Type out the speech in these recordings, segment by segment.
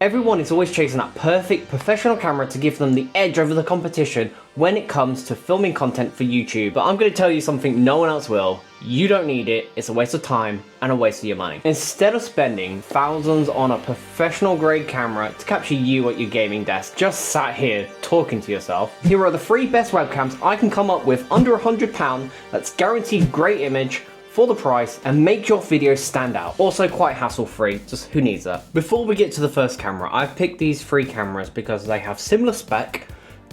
Everyone is always chasing that perfect professional camera to give them the edge over the competition when it comes to filming content for YouTube. But I'm going to tell you something no one else will. You don't need it. It's a waste of time and a waste of your money. Instead of spending thousands on a professional grade camera to capture you at your gaming desk, just sat here talking to yourself, here are the 3 best webcams I can come up with under £100 that's guaranteed great image for the price and make your videos stand out. Also quite hassle-free, just who needs that? Before we get to the first camera, I've picked these 3 cameras because they have similar spec,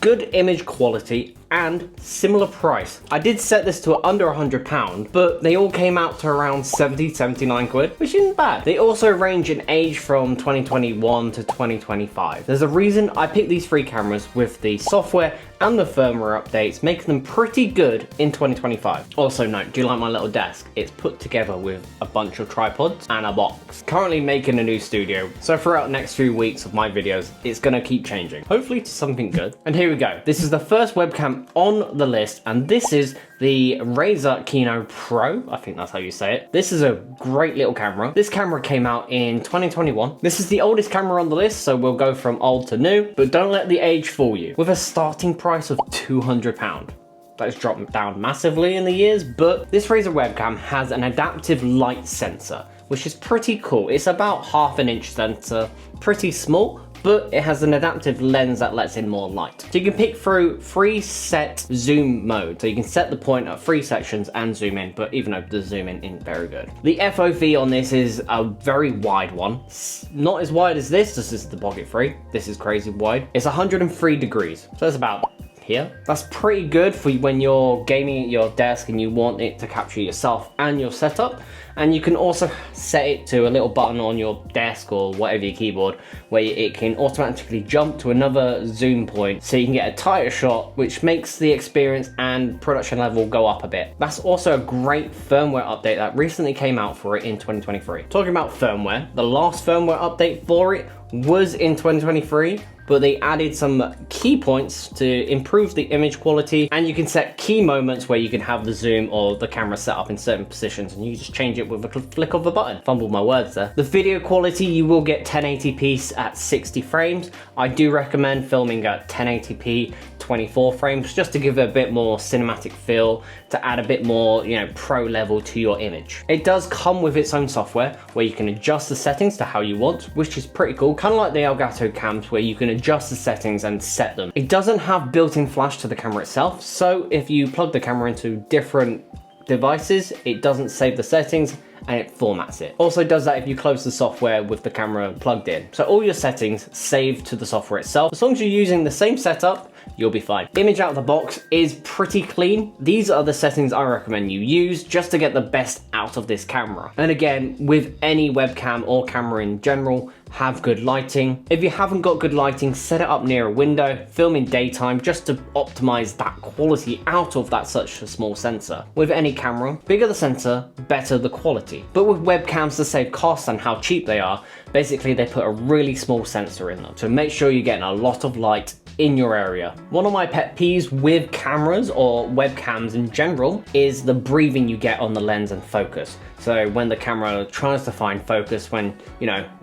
good image quality, and similar price. I did set this to under £100, but they all came out to around 79 quid, which isn't bad. They also range in age from 2021 to 2025. There's a reason I picked these 3 cameras with the software and the firmware updates, making them pretty good in 2025. Also note, do you like my little desk? It's put together with a bunch of tripods and a box. Currently making a new studio, so throughout the next few weeks of my videos, it's gonna keep changing. Hopefully to something good. And here we go. This is the first webcam on the list, and this is the Razer Kiyo Pro. I think that's how you say it. This is a great little camera. This camera came out in 2021. This is the oldest camera on the list, so we'll go from old to new, but don't let the age fool you. With a starting price of £200. That's dropped down massively in the years, but this Razer webcam has an adaptive light sensor, which is pretty cool. It's about ½ inch sensor, pretty small, but it has an adaptive lens that lets in more light. So you can pick through 3 set zoom mode. So you can set the point at 3 sections and zoom in, but even though the zoom in isn't very good. The FOV on this is a very wide one. It's not as wide as this is the Pocket 3. This is crazy wide. It's 103 degrees. So that's about here. That's pretty good for when you're gaming at your desk and you want it to capture yourself and your setup. And you can also set it to a little button on your desk or whatever your keyboard where it can automatically jump to another zoom point so you can get a tighter shot, which makes the experience and production level go up a bit. That's also a great firmware update that recently came out for it in 2023. Talking about firmware, the last firmware update for it was in 2023, but they added some key points to improve the image quality, and you can set key moments where you can have the zoom or the camera set up in certain positions and you just change it with a flick of a button. Fumbled my words there. The video quality, you will get 1080p at 60 frames. I do recommend filming at 1080p 24 frames just to give it a bit more cinematic feel, to add a bit more, pro level to your image. It does come with its own software where you can adjust the settings to how you want, which is pretty cool. Kind of like the Elgato cams where you can adjust the settings and set them. It doesn't have built-in flash to the camera itself, so if you plug the camera into different devices, it doesn't save the settings and it formats it. Also does that if you close the software with the camera plugged in. So all your settings save to the software itself. As long as you're using the same setup, you'll be fine. Image out of the box is pretty clean. These are the settings I recommend you use just to get the best out of this camera. And again, with any webcam or camera in general, have good lighting. If you haven't got good lighting, set it up near a window, film in daytime just to optimize that quality out of that such a small sensor. With any camera, bigger the sensor, better the quality. But with webcams, to save costs and how cheap they are, basically they put a really small sensor in them to make sure you're getting a lot of light in your area. One of my pet peeves with cameras or webcams in general is the breathing you get on the lens and focus. So when the camera tries to find focus, when,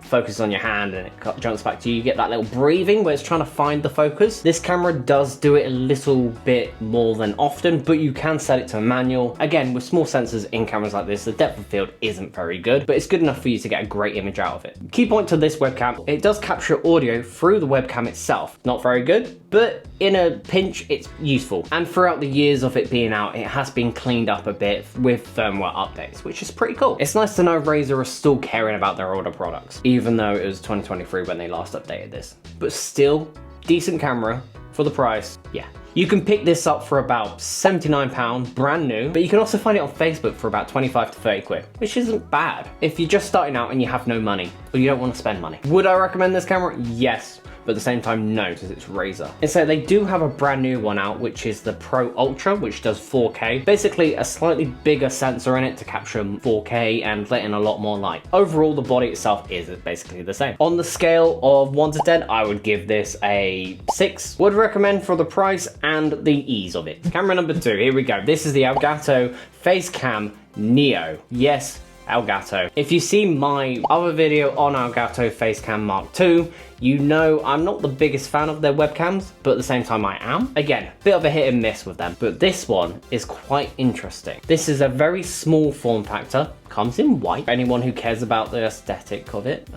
focus on your hand and it jumps back to you, you get that little breathing where it's trying to find the focus. This camera does do it a little bit more than often, but you can set it to manual. Again, with small sensors in cameras like this, the depth of field isn't very good, but it's good enough for you to get a great image out of it. Key point to this webcam, it does capture audio through the webcam itself. Not very good, but in a pinch, it's useful. And throughout the years of it being out, it has been cleaned up a bit with firmware updates, which is pretty cool. It's nice to know Razer are still caring about their older products, even though it was 2023 when they last updated this. But still, decent camera for the price, yeah. You can pick this up for about £79, brand new, but you can also find it on Facebook for about 25 to 30 quid, which isn't bad if you're just starting out and you have no money, or you don't want to spend money. Would I recommend this camera? Yes. But at the same time, no, because it's Razer. And so they do have a brand new one out, which is the Pro Ultra, which does 4K. Basically a slightly bigger sensor in it to capture 4K and let in a lot more light. Overall, the body itself is basically the same. On the scale of 1 to 10, I would give this a 6. Would recommend for the price and the ease of it. Camera number 2, here we go. This is the Elgato Facecam Neo. Yes, Elgato. If you see my other video on Elgato Facecam Mark II, you know I'm not the biggest fan of their webcams, but at the same time I am. Again, bit of a hit and miss with them, but this one is quite interesting. This is a very small form factor, comes in white. Anyone who cares about the aesthetic of it,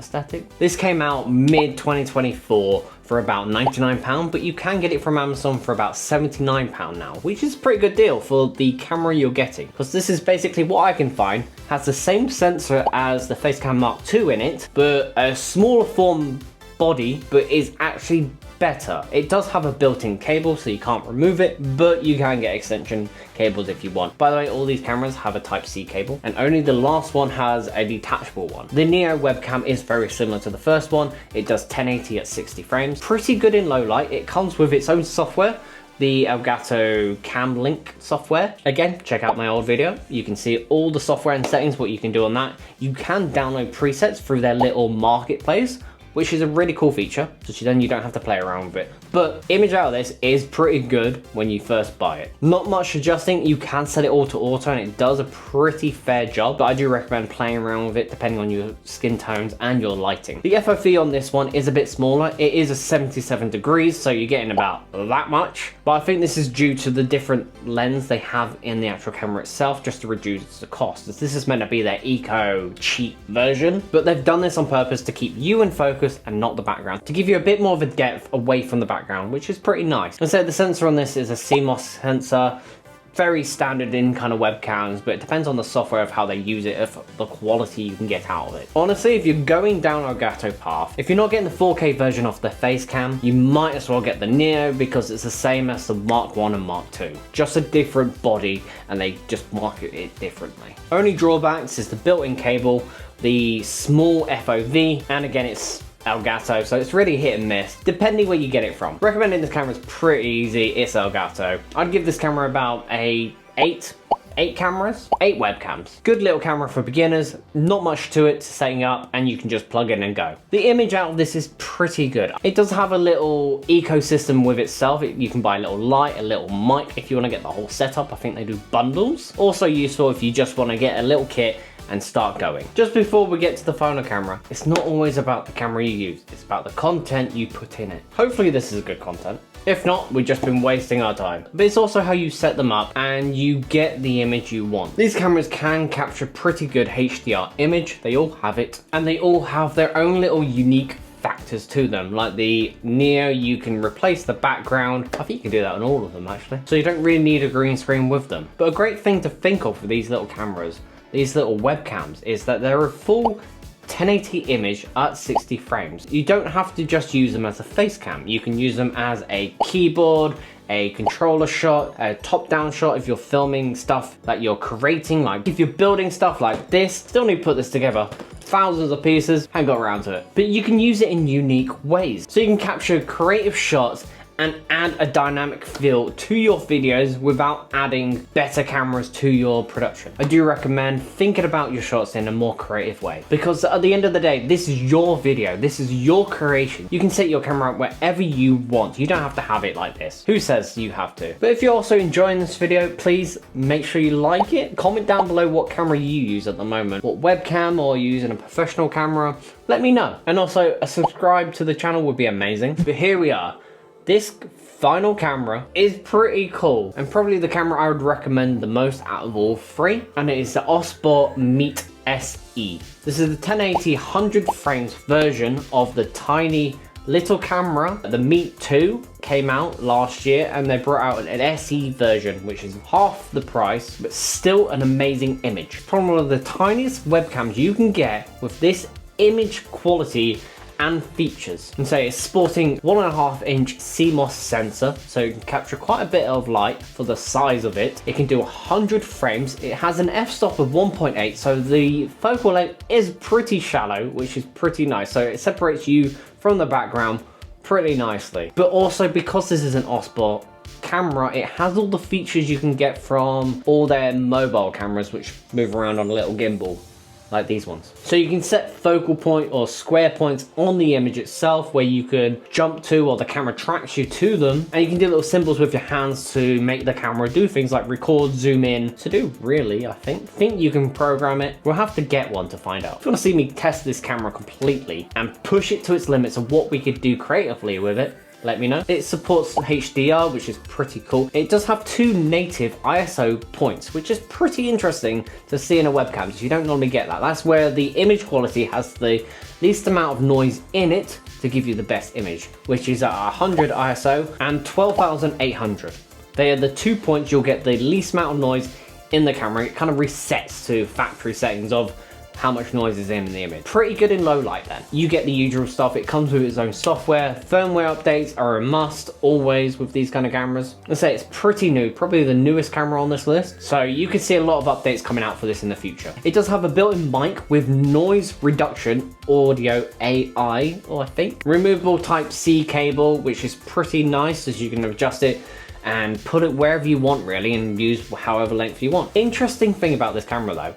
This came out mid 2024 for about £99, but you can get it from Amazon for about £79 now, which is a pretty good deal for the camera you're getting. Because this is basically what I can find, has the same sensor as the Facecam Mark II in it, but a smaller form body, but is actually better. It does have a built-in cable, so you can't remove it, but you can get extension cables if you want. By the way, all these cameras have a Type-C cable, and only the last one has a detachable one. The Neo webcam is very similar to the first one. It does 1080 at 60 frames. Pretty good in low light. It comes with its own software, the Elgato Cam Link software. Again, check out my old video. You can see all the software and settings, what you can do on that. You can download presets through their little marketplace, which is a really cool feature, so then you don't have to play around with it. But image out of this is pretty good when you first buy it. Not much adjusting, you can set it all to auto and it does a pretty fair job, but I do recommend playing around with it depending on your skin tones and your lighting. The FOV on this one is a bit smaller. It is a 77 degrees, so you're getting about that much. But I think this is due to the different lens they have in the actual camera itself, just to reduce the cost. This is meant to be their eco cheap version, but they've done this on purpose to keep you in focus and not the background, to give you a bit more of a depth away from the background, which is pretty nice. And so the sensor on this is a CMOS sensor, very standard in kind of webcams, but it depends on the software of how they use it, of the quality you can get out of it. Honestly, if you're going down Elgato path, if you're not getting the 4K version of the Facecam, you might as well get the Neo, because it's the same as the Mark I and Mark II. Just a different body, and they just market it differently. Only drawbacks is the built-in cable, the small FOV, and again it's Elgato, so it's really hit and miss, depending where you get it from. Recommending this camera is pretty easy, it's Elgato. I'd give this camera about a 8 webcams. Good little camera for beginners, not much to it to setting up, and you can just plug in and go. The image out of this is pretty good. It does have a little ecosystem with itself. You can buy a little light, a little mic if you want to get the whole setup. I think they do bundles. Also useful if you just want to get a little kit and start going. Just before we get to the final camera, it's not always about the camera you use, it's about the content you put in it. Hopefully this is good content. If not, we've just been wasting our time. But it's also how you set them up and you get the image you want. These cameras can capture pretty good HDR image, they all have it, and they all have their own little unique factors to them. Like the Neo, you can replace the background. I think you can do that on all of them actually. So you don't really need a green screen with them. But a great thing to think of for these little cameras, these little webcams, is that they're a full 1080 image at 60 frames. You don't have to just use them as a face cam. You can use them as a keyboard, a controller shot, a top-down shot if you're filming stuff that you're creating. Like if you're building stuff like this, still need to put this together. Thousands of pieces, haven't got around to it. But you can use it in unique ways. So you can capture creative shots and add a dynamic feel to your videos without adding better cameras to your production. I do recommend thinking about your shots in a more creative way, because at the end of the day, this is your video, this is your creation. You can set your camera up wherever you want. You don't have to have it like this. Who says you have to? But if you're also enjoying this video, please make sure you like it. Comment down below what camera you use at the moment. What webcam, or using a professional camera, let me know. And also a subscribe to the channel would be amazing. But here we are. This final camera is pretty cool, and probably the camera I would recommend the most out of all three, and it is the Osbot Meet SE. This is the 1080 100 frames version of the tiny little camera. The Meet 2 came out last year, and they brought out an SE version, which is half the price, but still an amazing image. Probably one of the tiniest webcams you can get with this image quality and features. And so it's sporting 1.5 inch CMOS sensor, so you can capture quite a bit of light for the size of it. It can do 100 frames. It has an f-stop of 1.8, so the focal length is pretty shallow, which is pretty nice. So it separates you from the background pretty nicely. But also, because this is an Osbot camera, it has all the features you can get from all their mobile cameras, which move around on a little gimbal. like these ones. So you can set focal point or square points on the image itself where you can jump to, or the camera tracks you to them, and you can do little symbols with your hands to make the camera do things like record, zoom in, to do really, I think you can program it. We'll have to get one to find out. If you want to see me test this camera completely and push it to its limits of what we could do creatively with it, let me know. It supports HDR, which is pretty cool. It does have 2 native ISO points, which is pretty interesting to see in a webcam, because you don't normally get that. That's where the image quality has the least amount of noise in it to give you the best image, which is at 100 ISO and 12,800. They are the 2 points you'll get the least amount of noise in the camera. It kind of resets to factory settings of how much noise is in the image. Pretty good in low light then. You get the usual stuff. It comes with its own software. Firmware updates are a must always with these kind of cameras. Let's say it's pretty new, probably the newest camera on this list. So you could see a lot of updates coming out for this in the future. It does have a built-in mic with noise reduction audio AI, I think. Removable Type-C cable, which is pretty nice as you can adjust it and put it wherever you want really and use however length you want. Interesting thing about this camera though,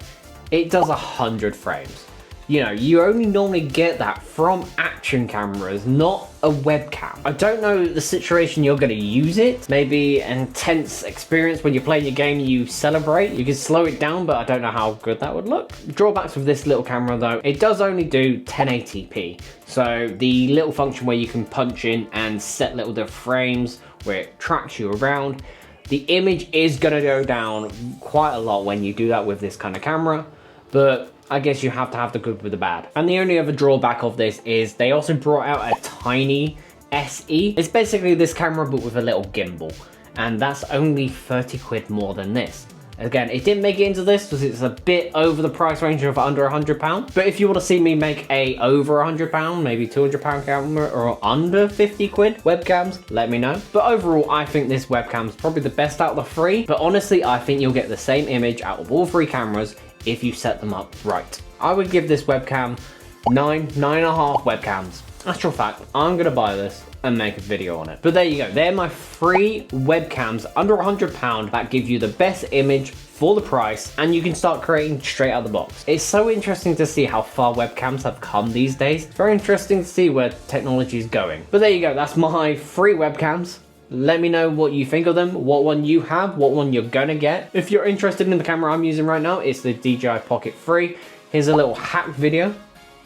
it does 100 frames. You know, you only normally get that from action cameras, not a webcam. I don't know the situation you're gonna use it. Maybe an intense experience when you're playing your game, you celebrate. You can slow it down, but I don't know how good that would look. Drawbacks with this little camera though, it does only do 1080p. So the little function where you can punch in and set little different frames where it tracks you around, the image is gonna go down quite a lot when you do that with this kind of camera, but I guess you have to have the good with the bad. And the only other drawback of this is they also brought out a tiny SE. It's basically this camera but with a little gimbal, and that's only 30 quid more than this. Again, it didn't make it into this because it's a bit over the price range of under £100. But if you want to see me make a over £100, maybe £200 camera or under 50 quid webcams, let me know. But overall, I think this webcam's probably the best out of the 3. But honestly, I think you'll get the same image out of all 3 cameras if you set them up right. I would give this webcam 9.5 webcams. Actual fact, I'm gonna buy this and make a video on it. But there you go, they're my 3 webcams under £100 that give you the best image for the price, and you can start creating straight out of the box. It's so interesting to see how far webcams have come these days. Very interesting to see where technology is going. But there you go, that's my 3 webcams. Let me know what you think of them, what one you have, what one you're gonna get. If you're interested in the camera I'm using right now, it's the DJI Pocket 3. Here's a little hack video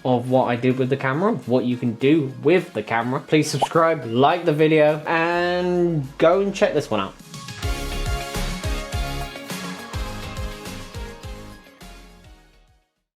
of what I did with the camera, what you can do with the camera. Please subscribe, like the video, and go and check this one out.